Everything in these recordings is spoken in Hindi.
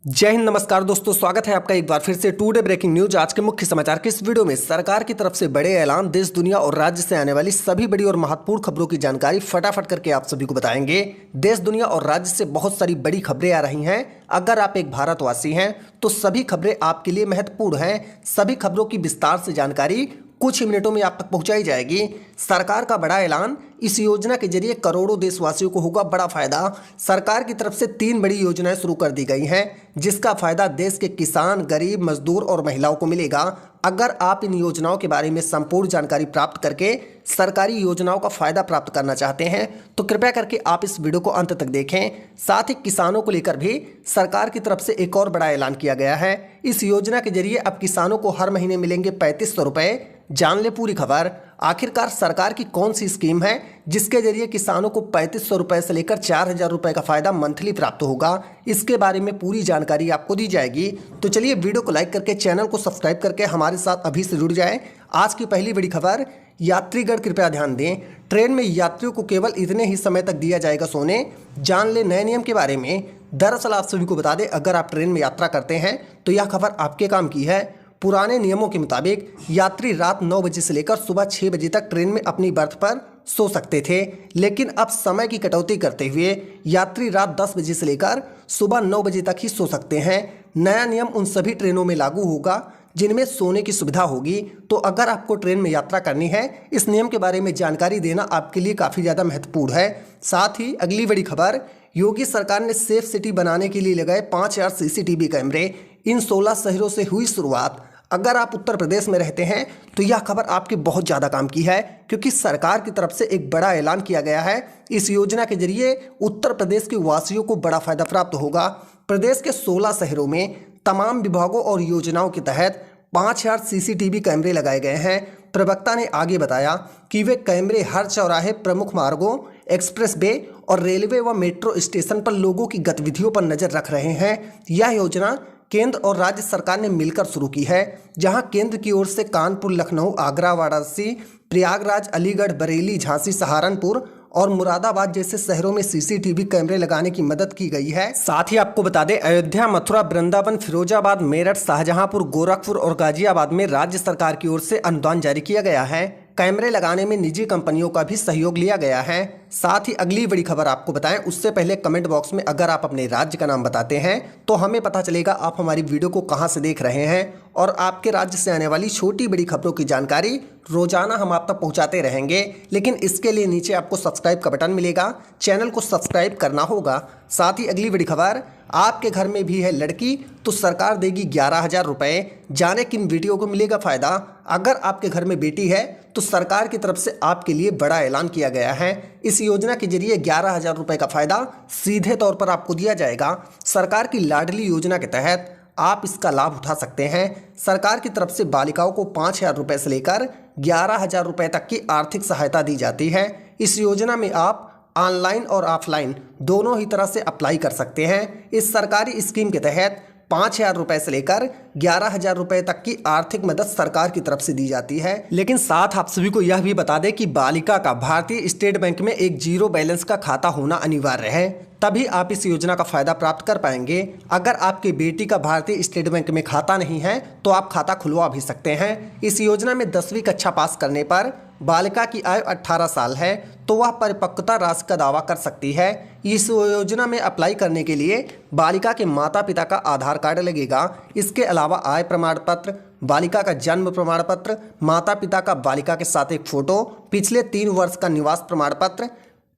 जय हिंद, नमस्कार दोस्तों, स्वागत है आपका एक बार फिर से टुडे ब्रेकिंग न्यूज। आज के मुख्य समाचार के इस वीडियो में सरकार की तरफ से बड़े ऐलान, देश दुनिया और राज्य से आने वाली सभी बड़ी और महत्वपूर्ण खबरों की जानकारी फटाफट करके आप सभी को बताएंगे। देश दुनिया और राज्य से बहुत सारी बड़ी खबरें आ रही हैं। अगर आप एक भारतवासी हैं तो सभी खबरें आपके लिए महत्वपूर्ण हैं। सभी खबरों की विस्तार से जानकारी कुछ ही मिनटों में आप तक पहुंचाई जाएगी। सरकार का बड़ा ऐलान, इस योजना के जरिए करोड़ों देशवासियों को होगा बड़ा फायदा। सरकार की तरफ से 3 बड़ी योजनाएं शुरू कर दी गई हैं, जिसका फायदा देश के किसान, गरीब, मजदूर और महिलाओं को मिलेगा। अगर आप इन योजनाओं के बारे में संपूर्ण जानकारी प्राप्त करके सरकारी योजनाओं का फायदा प्राप्त करना चाहते हैं तो कृपया करके आप इस वीडियो को अंत तक देखें। साथ ही किसानों को लेकर भी सरकार की तरफ से एक और बड़ा ऐलान किया गया है। इस योजना के जरिए अब किसानों को हर महीने मिलेंगे 3500 रुपए। जान ले पूरी खबर। आखिरकार सरकार की कौन सी स्कीम है जिसके जरिए किसानों को 3500 रुपए से लेकर 4000 रुपए का फायदा मंथली प्राप्त होगा, इसके बारे में पूरी जानकारी आपको दी जाएगी। तो चलिए वीडियो को लाइक करके चैनल को सब्सक्राइब करके हमारे साथ अभी से जुड़ जाएं। आज की पहली बड़ी खबर, यात्रीगण कृपया ध्यान दें, ट्रेन में यात्रियों को केवल इतने ही समय तक दिया जाएगा सोने। जान ले नए नियम के बारे में। दरअसल आप सभी को बता दें, अगर आप ट्रेन में यात्रा करते हैं तो यह खबर आपके काम की है। पुराने नियमों के मुताबिक यात्री रात 9 बजे से लेकर सुबह 6 बजे तक ट्रेन में अपनी बर्थ पर सो सकते थे, लेकिन अब समय की कटौती करते हुए यात्री रात 10 बजे से लेकर सुबह 9 बजे तक ही सो सकते हैं। नया नियम उन सभी ट्रेनों में लागू होगा जिनमें सोने की सुविधा होगी। तो अगर आपको ट्रेन में यात्रा करनी है, इस नियम के बारे में जानकारी देना आपके लिए काफ़ी ज़्यादा महत्वपूर्ण है। साथ ही अगली बड़ी खबर, योगी सरकार ने सेफ सिटी बनाने के लिए लगाए 5000 CCTV कैमरे। इन 16 शहरों से हुई शुरुआत। अगर आप उत्तर प्रदेश में रहते हैं तो यह खबर आपके बहुत ज़्यादा काम की है, क्योंकि सरकार की तरफ से एक बड़ा ऐलान किया गया है। इस योजना के जरिए उत्तर प्रदेश के वासियों को बड़ा फायदा प्राप्त होगा। प्रदेश के 16 शहरों में तमाम विभागों और योजनाओं के तहत 5000 CCTV कैमरे लगाए गए हैं। प्रवक्ता ने आगे बताया कि वे कैमरे हर चौराहे, प्रमुख मार्गों, एक्सप्रेस वे और रेलवे व मेट्रो स्टेशन पर लोगों की गतिविधियों पर नजर रख रहे हैं। यह योजना केंद्र और राज्य सरकार ने मिलकर शुरू की है, जहां केंद्र की ओर से कानपुर, लखनऊ, आगरा, वाराणसी, प्रयागराज, अलीगढ़, बरेली, झांसी, सहारनपुर और मुरादाबाद जैसे शहरों में CCTV कैमरे लगाने की मदद की गई है। साथ ही आपको बता दें, अयोध्या, मथुरा, वृंदावन, फिरोजाबाद, मेरठ, शाहजहांपुर, गोरखपुर और गाजियाबाद में राज्य सरकार की ओर से अनुदान जारी किया गया है। कैमरे लगाने में निजी कंपनियों का भी सहयोग लिया गया है। साथ ही अगली बड़ी खबर आपको बताएं, उससे पहले कमेंट बॉक्स में अगर आप अपने राज्य का नाम बताते हैं तो हमें पता चलेगा आप हमारी वीडियो को कहां से देख रहे हैं, और आपके राज्य से आने वाली छोटी बड़ी खबरों की जानकारी रोजाना हम आप तक पहुंचाते रहेंगे। लेकिन इसके लिए नीचे आपको सब्सक्राइब का बटन मिलेगा, चैनल को सब्सक्राइब करना होगा। साथ ही अगली बड़ी खबर, आपके घर में भी है लड़की तो सरकार देगी 11,000 रुपए। जाने किन बेटियों को मिलेगा फायदा। अगर आपके घर में बेटी है तो सरकार की तरफ से आपके लिए बड़ा ऐलान किया गया है। इस योजना के जरिए 11,000 रुपए का फायदा सीधे तौर पर आपको दिया जाएगा। सरकार की लाडली योजना के तहत आप इसका लाभ उठा सकते हैं। सरकार की तरफ से बालिकाओं को 5000 रुपए से लेकर 11,000 रुपए तक की आर्थिक सहायता दी जाती है। इस योजना में आप ऑनलाइन और ऑफलाइन दोनों ही तरह से अप्लाई कर सकते हैं। इस सरकारी स्कीम के तहत 5000 रुपए से लेकर 11,000 रुपए तक की आर्थिक मदद सरकार की तरफ से दी जाती है। लेकिन साथ आप सभी को यह भी बता दें कि बालिका का भारतीय स्टेट बैंक में एक 0 बैलेंस का खाता होना अनिवार्य है, तभी आप इस योजना का फायदा प्राप्त कर पाएंगे। अगर आपकी बेटी का भारतीय स्टेट बैंक में खाता नहीं है तो आप खाता खुलवा भी सकते हैं। इस योजना में 10वीं कक्षा पास करने पर बालिका की आयु 18 साल है तो वह परिपक्वता राशि का दावा कर सकती है। इस योजना में अप्लाई करने के लिए बालिका के माता पिता का आधार कार्ड लगेगा। इसके अलावा आय प्रमाण पत्र, बालिका का जन्म प्रमाण पत्र, माता पिता का बालिका के साथ एक फोटो, पिछले 3 वर्ष का निवास प्रमाण पत्र,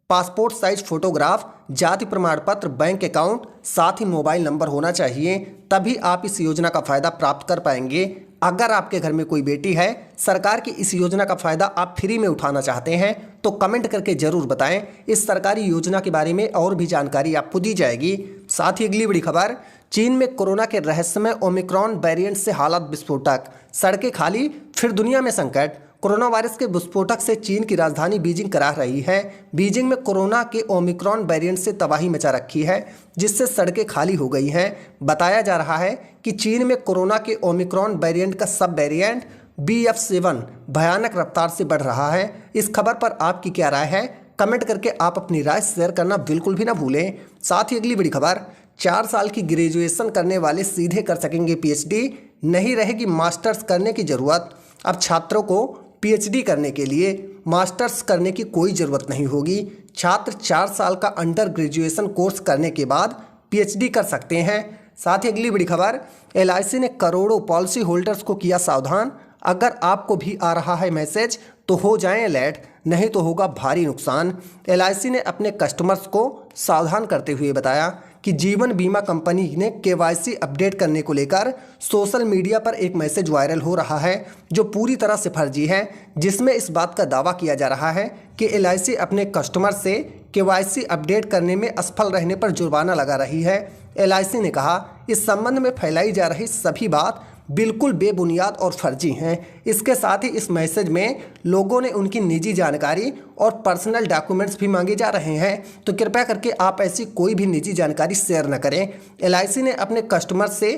पासपोर्ट साइज फोटोग्राफ, जाति प्रमाण पत्र, बैंक अकाउंट, साथ ही मोबाइल नंबर होना चाहिए, तभी आप इस योजना का फायदा प्राप्त कर पाएंगे। अगर आपके घर में कोई बेटी है, सरकार की इस योजना का फायदा आप फ्री में उठाना चाहते हैं तो कमेंट करके जरूर बताएं। इस सरकारी योजना के बारे में और भी जानकारी आपको दी जाएगी। साथ ही अगली बड़ी खबर, चीन में कोरोना के रहस्यमय ओमिक्रॉन वेरिएंट से हालत विस्फोटक, सड़कें खाली, फिर दुनिया में संकट। कोरोना वायरस के विस्फोटक से चीन की राजधानी बीजिंग करा रही है। बीजिंग में कोरोना के ओमिक्रॉन वेरिएंट से तबाही मचा रखी है, जिससे सड़कें खाली हो गई हैं। बताया जा रहा है कि चीन में कोरोना के ओमिक्रॉन वेरिएंट का सब वेरिएंट BF7 भयानक रफ्तार से बढ़ रहा है। इस खबर पर आपकी क्या राय है? कमेंट करके आप अपनी राय शेयर करना बिल्कुल भी ना भूलें। साथ ही अगली बड़ी खबर, 4 साल की ग्रेजुएशन करने वाले सीधे कर सकेंगे पीएचडी, नहीं रहेगी मास्टर्स करने की ज़रूरत। अब छात्रों को पीएचडी करने के लिए मास्टर्स करने की कोई ज़रूरत नहीं होगी। छात्र 4 साल का अंडर ग्रेजुएशन कोर्स करने के बाद पीएचडी कर सकते हैं। साथ ही अगली बड़ी खबर, एलआईसी ने करोड़ों पॉलिसी होल्डर्स को किया सावधान। अगर आपको भी आ रहा है मैसेज तो हो जाएं अलर्ट, नहीं तो होगा भारी नुकसान। एलआईसी ने अपने कस्टमर्स को सावधान करते हुए बताया कि जीवन बीमा कंपनी ने केवाईसी अपडेट करने को लेकर सोशल मीडिया पर एक मैसेज वायरल हो रहा है जो पूरी तरह से फर्जी है, जिसमें इस बात का दावा किया जा रहा है कि एलआईसी अपने कस्टमर से केवाईसी अपडेट करने में असफल रहने पर जुर्माना लगा रही है। एलआईसी ने कहा इस संबंध में फैलाई जा रही सभी बात बिल्कुल बेबुनियाद और फर्जी हैं। इसके साथ ही इस मैसेज में लोगों ने उनकी निजी जानकारी और पर्सनल डॉक्यूमेंट्स भी मांगे जा रहे हैं, तो कृपया करके आप ऐसी कोई भी निजी जानकारी शेयर न करें। एलआईसी ने अपने कस्टमर से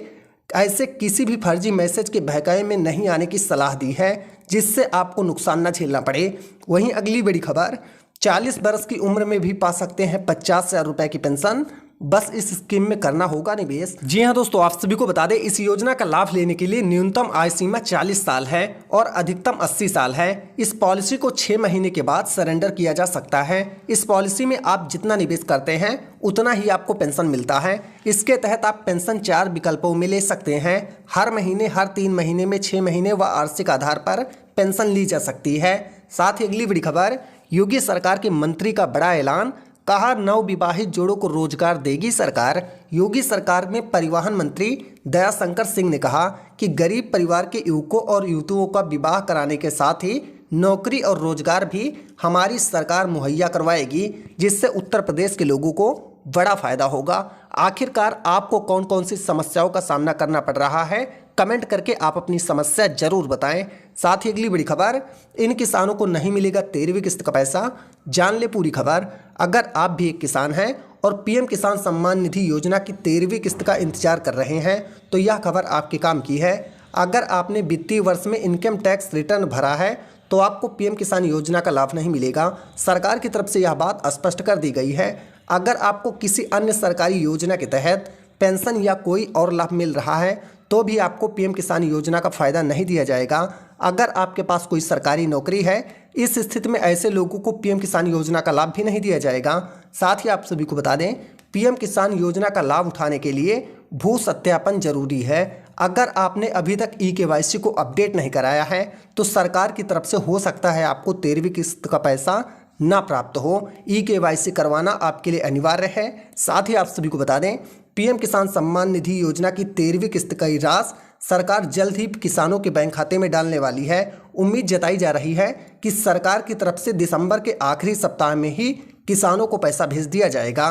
ऐसे किसी भी फर्जी मैसेज के बहकावे में नहीं आने की सलाह दी है जिससे आपको नुकसान न झेलना पड़े। वहीं अगली बड़ी खबर, 40 बरस की उम्र में भी पा सकते हैं 50,000 रुपए की पेंशन, बस इस स्कीम में करना होगा निवेश। जी हाँ दोस्तों, आप सभी को बता दें इस योजना का लाभ लेने के लिए न्यूनतम आय सीमा 40 साल है और अधिकतम 80 साल है। इस पॉलिसी को 6 महीने के बाद सरेंडर किया जा सकता है। इस पॉलिसी में आप जितना निवेश करते हैं उतना ही आपको पेंशन मिलता है। इसके तहत आप पेंशन 4 विकल्पों में ले सकते हैं। हर महीने, हर 3 महीने में, 6 महीने व वार्षिक आधार पर पेंशन ली जा सकती है। साथ ही अगली बड़ी खबर, योगी सरकार के मंत्री का बड़ा ऐलान, कहा नवविवाहित जोड़ों को रोजगार देगी सरकार। योगी सरकार में परिवहन मंत्री दयाशंकर सिंह ने कहा कि गरीब परिवार के युवकों और युवतियों का विवाह कराने के साथ ही नौकरी और रोजगार भी हमारी सरकार मुहैया करवाएगी, जिससे उत्तर प्रदेश के लोगों को बड़ा फायदा होगा। आखिरकार आपको कौन कौन सी समस्याओं का सामना करना पड़ रहा है, कमेंट करके आप अपनी समस्या जरूर बताएं। साथ ही अगली बड़ी खबर, इन किसानों को नहीं मिलेगा 13वीं किस्त का पैसा, जान ले पूरी खबर। अगर आप भी एक किसान हैं और पीएम किसान सम्मान निधि योजना की 13वीं किस्त का इंतजार कर रहे हैं तो यह खबर आपके काम की है। अगर आपने वित्तीय वर्ष में इनकम टैक्स रिटर्न भरा है तो आपको पीएम किसान योजना का लाभ नहीं मिलेगा। सरकार की तरफ से यह बात स्पष्ट कर दी गई है। अगर आपको किसी अन्य सरकारी योजना के तहत पेंशन या कोई और लाभ मिल रहा है तो भी आपको पीएम किसान योजना का फायदा नहीं दिया जाएगा। अगर आपके पास कोई सरकारी नौकरी है, इस स्थिति में ऐसे लोगों को पीएम किसान योजना का लाभ भी नहीं दिया जाएगा। साथ ही आप सभी को बता दें, पीएम किसान योजना का लाभ उठाने के लिए भू सत्यापन जरूरी है। अगर आपने अभी तक ई-केवाईसी को अपडेट नहीं कराया है तो सरकार की तरफ से हो सकता है आपको 13वीं किस्त का पैसा ना प्राप्त हो। ई-केवाईसी करवाना आपके लिए अनिवार्य है। साथ ही आप सभी को बता दें, पीएम किसान सम्मान निधि योजना की 13वीं किस्त का राशि सरकार जल्द ही किसानों के बैंक खाते में डालने वाली है। उम्मीद जताई जा रही है कि सरकार की तरफ से दिसंबर के आखिरी सप्ताह में ही किसानों को पैसा भेज दिया जाएगा।